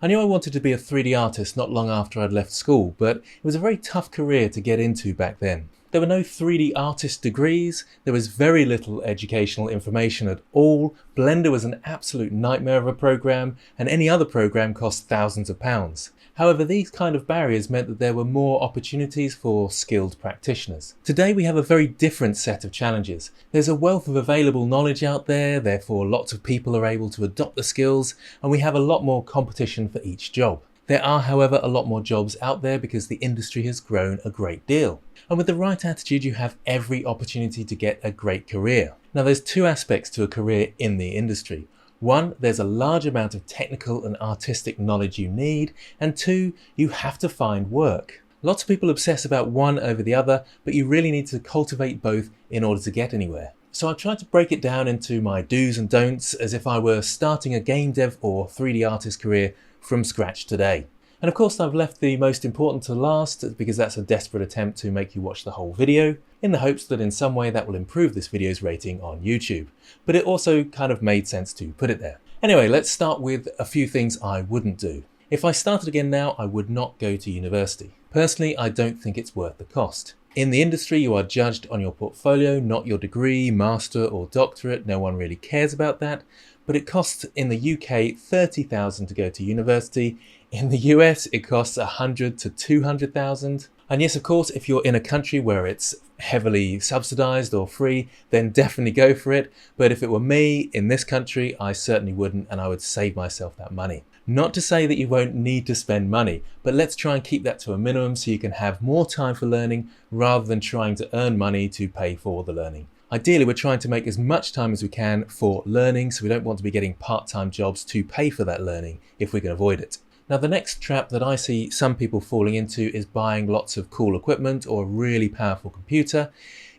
I knew I wanted to be a 3D artist not long after I'd left school, but it was a very tough career to get into back then. There were no 3D artist degrees, there was very little educational information at all, Blender was an absolute nightmare of a program, and any other program cost thousands of pounds. However, these kind of barriers meant that there were more opportunities for skilled practitioners. Today we have a very different set of challenges. There's a wealth of available knowledge out there, therefore lots of people are able to adopt the skills, and we have a lot more competition for each job. There are, however, a lot more jobs out there because the industry has grown a great deal. And with the right attitude, you have every opportunity to get a great career. Now, there's two aspects to a career in the industry. One, there's a large amount of technical and artistic knowledge you need, and two, you have to find work. Lots of people obsess about one over the other, but you really need to cultivate both in order to get anywhere. So I've tried to break it down into my do's and don'ts as if I were starting a game dev or 3D artist career from scratch today. And of course I've left the most important to last because that's a desperate attempt to make you watch the whole video in the hopes that in some way that will improve this video's rating on YouTube. But it also kind of made sense to put it there. Anyway, let's start with a few things I wouldn't do. If I started again now, I would not go to university. Personally, I don't think it's worth the cost. In the industry, you are judged on your portfolio, not your degree, master or doctorate. No one really cares about that. But it costs in the UK $30,000 to go to university. In the US, it costs $100,000 to $200,000. And yes, of course, if you're in a country where it's heavily subsidized or free, then definitely go for it. But if it were me in this country, I certainly wouldn't, and I would save myself that money. Not to say that you won't need to spend money, but let's try and keep that to a minimum so you can have more time for learning rather than trying to earn money to pay for the learning. Ideally, we're trying to make as much time as we can for learning, so we don't want to be getting part-time jobs to pay for that learning if we can avoid it. Now, the next trap that I see some people falling into is buying lots of cool equipment or a really powerful computer.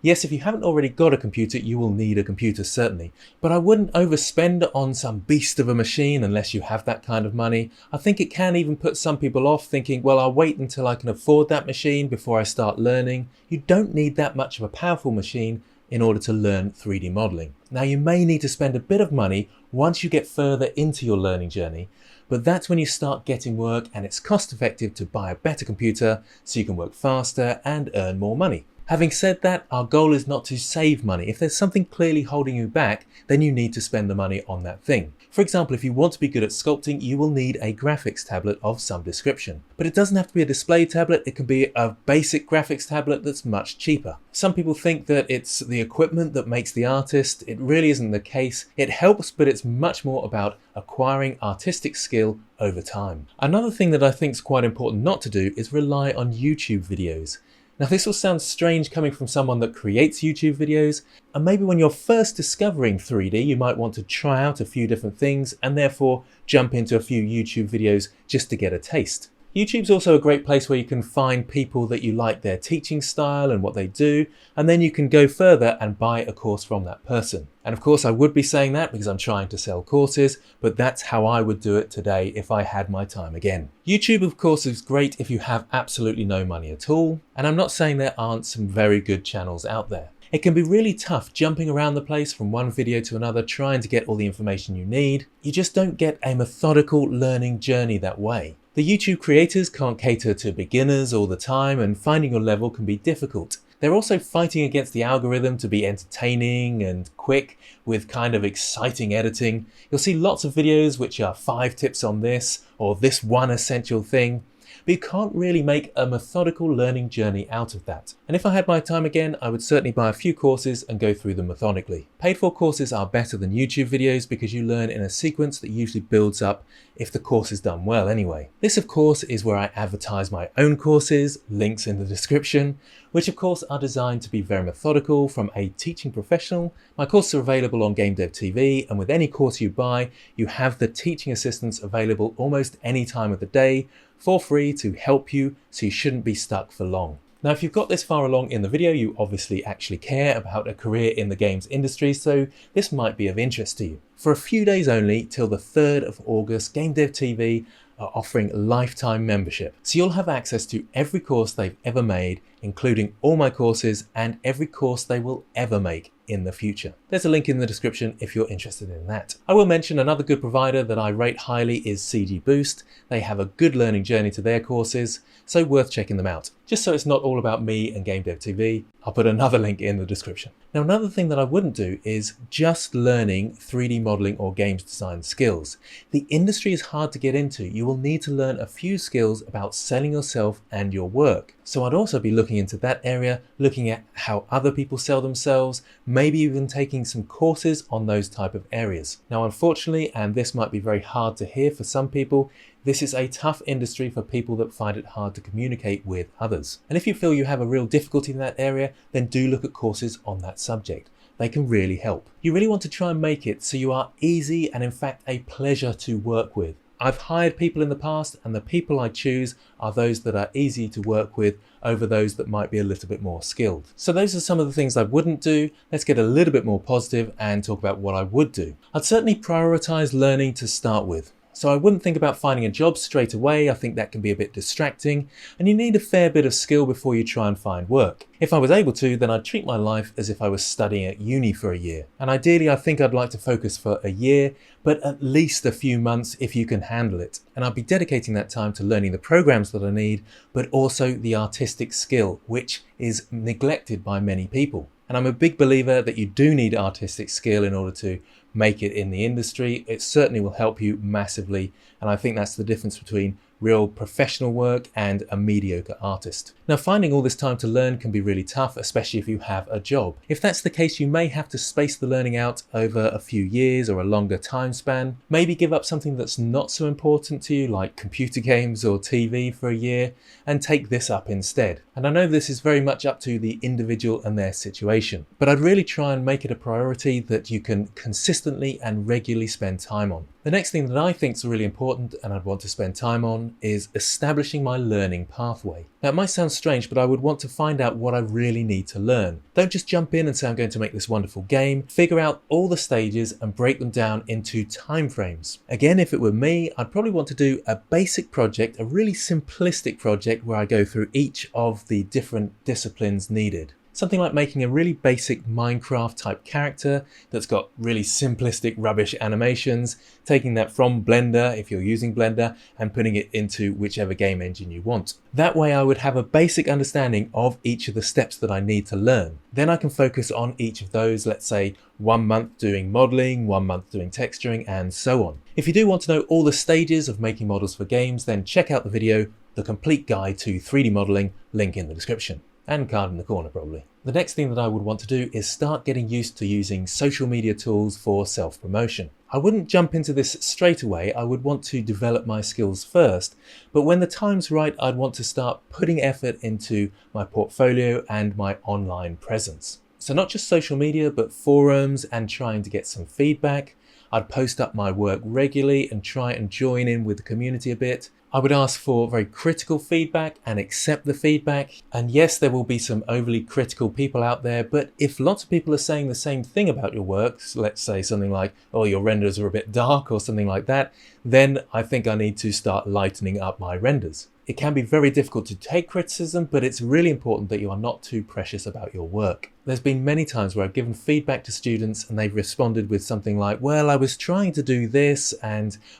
Yes, if you haven't already got a computer, you will need a computer, certainly. But I wouldn't overspend on some beast of a machine unless you have that kind of money. I think it can even put some people off thinking, well, I'll wait until I can afford that machine before I start learning. You don't need that much of a powerful machine in order to learn 3D modeling. Now, you may need to spend a bit of money once you get further into your learning journey, but that's when you start getting work and it's cost effective to buy a better computer so you can work faster and earn more money. Having said that, our goal is not to save money. If there's something clearly holding you back, then you need to spend the money on that thing. For example, if you want to be good at sculpting, you will need a graphics tablet of some description. But it doesn't have to be a display tablet, it can be a basic graphics tablet that's much cheaper. Some people think that it's the equipment that makes the artist. It really isn't the case. It helps, but it's much more about acquiring artistic skill over time. Another thing that I think is quite important not to do is rely on YouTube videos. Now, this will sound strange coming from someone that creates YouTube videos, and maybe when you're first discovering 3D, you might want to try out a few different things and therefore jump into a few YouTube videos just to get a taste. YouTube's also a great place where you can find people that you like their teaching style and what they do, and then you can go further and buy a course from that person. And of course, I would be saying that because I'm trying to sell courses, but that's how I would do it today if I had my time again. YouTube, of course, is great if you have absolutely no money at all, and I'm not saying there aren't some very good channels out there. It can be really tough jumping around the place from one video to another, trying to get all the information you need. You just don't get a methodical learning journey that way. The YouTube creators can't cater to beginners all the time, and finding your level can be difficult. They're also fighting against the algorithm to be entertaining and quick with kind of exciting editing. You'll see lots of videos which are 5 tips on this or this one essential thing. But you can't really make a methodical learning journey out of that. And if I had my time again, I would certainly buy a few courses and go through them methodically. Paid for courses are better than YouTube videos because you learn in a sequence that usually builds up if the course is done well anyway. This, of course, is where I advertise my own courses, links in the description, which of course are designed to be very methodical from a teaching professional. My courses are available on gamedev TV, and with any course you buy, you have the teaching assistants available almost any time of the day for free to help you, so you shouldn't be stuck for long. Now, if you've got this far along in the video, you obviously actually care about a career in the games industry, so this might be of interest to you. For a few days only, till the 3rd of August, gamedev TV are offering lifetime membership. So you'll have access to every course they've ever made, including all my courses and every course they will ever make in the future. There's a link in the description if you're interested in that. I will mention another good provider that I rate highly is CG Boost. They have a good learning journey to their courses, so worth checking them out. Just so it's not all about me and Game Dev TV, I'll put another link in the description. Now, another thing that I wouldn't do is just learning 3D modeling or games design skills. The industry is hard to get into. You will need to learn a few skills about selling yourself and your work. So I'd also be looking into that area, looking at how other people sell themselves, maybe even taking some courses on those type of areas. Now, unfortunately, and this might be very hard to hear for some people, this is a tough industry for people that find it hard to communicate with others. And if you feel you have a real difficulty in that area, then do look at courses on that subject. They can really help. You really want to try and make it so you are easy and in fact a pleasure to work with. I've hired people in the past, and the people I choose are those that are easy to work with over those that might be a little bit more skilled. So those are some of the things I wouldn't do. Let's get a little bit more positive and talk about what I would do. I'd certainly prioritize learning to start with. So I wouldn't think about finding a job straight away. I think that can be a bit distracting, and you need a fair bit of skill before you try and find work. If I was able to, then I'd treat my life as if I was studying at uni for a year. And ideally, I think I'd like to focus for a year, but at least a few months if you can handle it. And I'll be dedicating that time to learning the programs that I need, but also the artistic skill, which is neglected by many people. And I'm a big believer that you do need artistic skill in order to make it in the industry. It certainly will help you massively. And I think that's the difference between real professional work and a mediocre artist. Now, finding all this time to learn can be really tough, especially if you have a job. If that's the case, you may have to space the learning out over a few years or a longer time span. Maybe give up something that's not so important to you, like computer games or TV for a year, and take this up instead. And I know this is very much up to the individual and their situation, but I'd really try and make it a priority that you can consistently and regularly spend time on. The next thing that I think is really important and I'd want to spend time on is establishing my learning pathway. Now, it might sound strange, but I would want to find out what I really need to learn. Don't just jump in and say I'm going to make this wonderful game. Figure out all the stages and break them down into time frames. Again, if it were me, I'd probably want to do a basic project, a really simplistic project where I go through each of the different disciplines needed. Something like making a really basic Minecraft type character that's got really simplistic rubbish animations, taking that from Blender, if you're using Blender, and putting it into whichever game engine you want. That way I would have a basic understanding of each of the steps that I need to learn. Then I can focus on each of those, let's say 1 month doing modeling, 1 month doing texturing, and so on. If you do want to know all the stages of making models for games, then check out the video, The Complete Guide to 3D Modeling, link in the description. And card in the corner probably. The next thing that I would want to do is start getting used to using social media tools for self-promotion. I wouldn't jump into this straight away. I would want to develop my skills first, but when the time's right, I'd want to start putting effort into my portfolio and my online presence. So not just social media, but forums and trying to get some feedback. I'd post up my work regularly and try and join in with the community a bit. I would ask for very critical feedback and accept the feedback. And yes, there will be some overly critical people out there, but if lots of people are saying the same thing about your work, so let's say something like, oh, your renders are a bit dark or something like that, then I think I need to start lightening up my renders. It can be very difficult to take criticism, but it's really important that you are not too precious about your work. There's been many times where I've given feedback to students and they've responded with something like, well, I was trying to do this,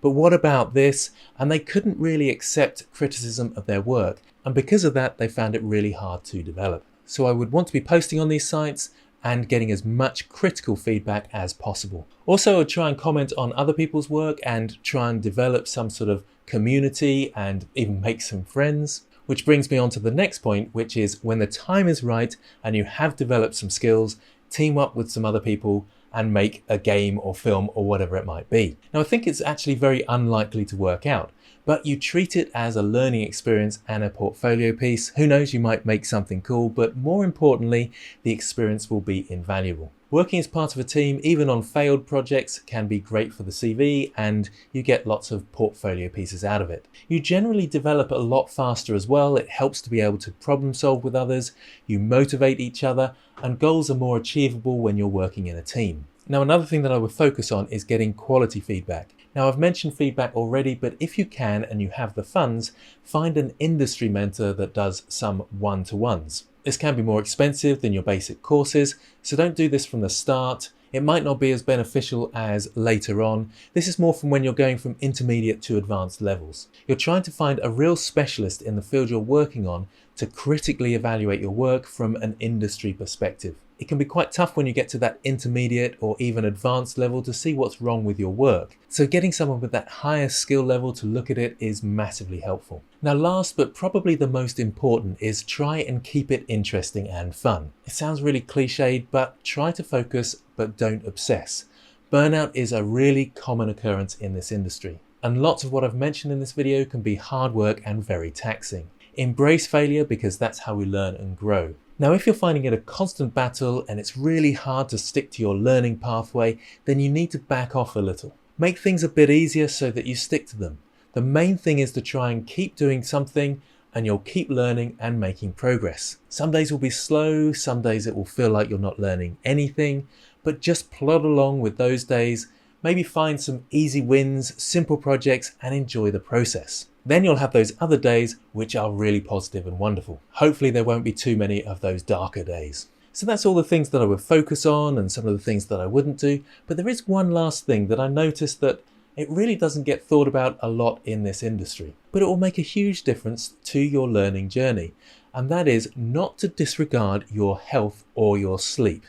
but what about this? And they couldn't really accept criticism of their work. And because of that, they found it really hard to develop. So I would want to be posting on these sites and getting as much critical feedback as possible. Also, I would try and comment on other people's work and try and develop some sort of community and even make some friends. Which brings me on to the next point, which is when the time is right and you have developed some skills, team up with some other people and make a game or film or whatever it might be. Now, I think it's actually very unlikely to work out, but you treat it as a learning experience and a portfolio piece. Who knows, you might make something cool, but more importantly, the experience will be invaluable. Working as part of a team, even on failed projects, can be great for the CV and you get lots of portfolio pieces out of it. You generally develop a lot faster as well. It helps to be able to problem solve with others. You motivate each other and goals are more achievable when you're working in a team. Now, another thing that I would focus on is getting quality feedback. Now, I've mentioned feedback already, but if you can and you have the funds, find an industry mentor that does some one-to-ones. This can be more expensive than your basic courses, so don't do this from the start. It might not be as beneficial as later on. This is more from when you're going from intermediate to advanced levels. You're trying to find a real specialist in the field you're working on to critically evaluate your work from an industry perspective. It can be quite tough when you get to that intermediate or even advanced level to see what's wrong with your work. So getting someone with that higher skill level to look at it is massively helpful. Now last but probably the most important is try and keep it interesting and fun. It sounds really cliched, but try to focus but don't obsess. Burnout is a really common occurrence in this industry, and lots of what I've mentioned in this video can be hard work and very taxing. Embrace failure because that's how we learn and grow. Now, if you're finding it a constant battle and it's really hard to stick to your learning pathway, then you need to back off a little. Make things a bit easier so that you stick to them. The main thing is to try and keep doing something, and you'll keep learning and making progress. Some days will be slow, some days it will feel like you're not learning anything, but just plod along with those days. Maybe find some easy wins, simple projects, and enjoy the process. Then you'll have those other days which are really positive and wonderful. Hopefully there won't be too many of those darker days. So that's all the things that I would focus on and some of the things that I wouldn't do. But there is one last thing that I noticed that it really doesn't get thought about a lot in this industry, but it will make a huge difference to your learning journey. And that is not to disregard your health or your sleep.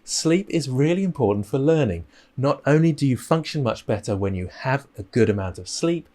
Sleep is really important for learning. Not only do you function much better when you have a good amount of sleep,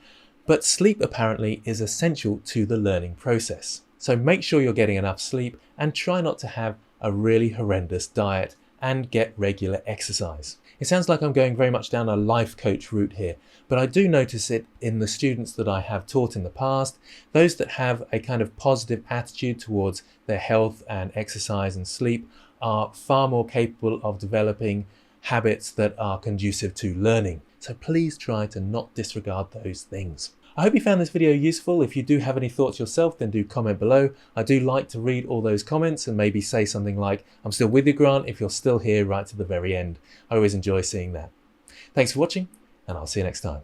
but sleep apparently is essential to the learning process. So make sure you're getting enough sleep and try not to have a really horrendous diet and get regular exercise. It sounds like I'm going very much down a life coach route here, but I do notice it in the students that I have taught in the past. Those that have a kind of positive attitude towards their health and exercise and sleep are far more capable of developing habits that are conducive to learning. So please try to not disregard those things. I hope you found this video useful. If you do have any thoughts yourself, then do comment below. I do like to read all those comments and maybe say something like, I'm still with you, Grant, if you're still here right to the very end. I always enjoy seeing that. Thanks for watching, and I'll see you next time.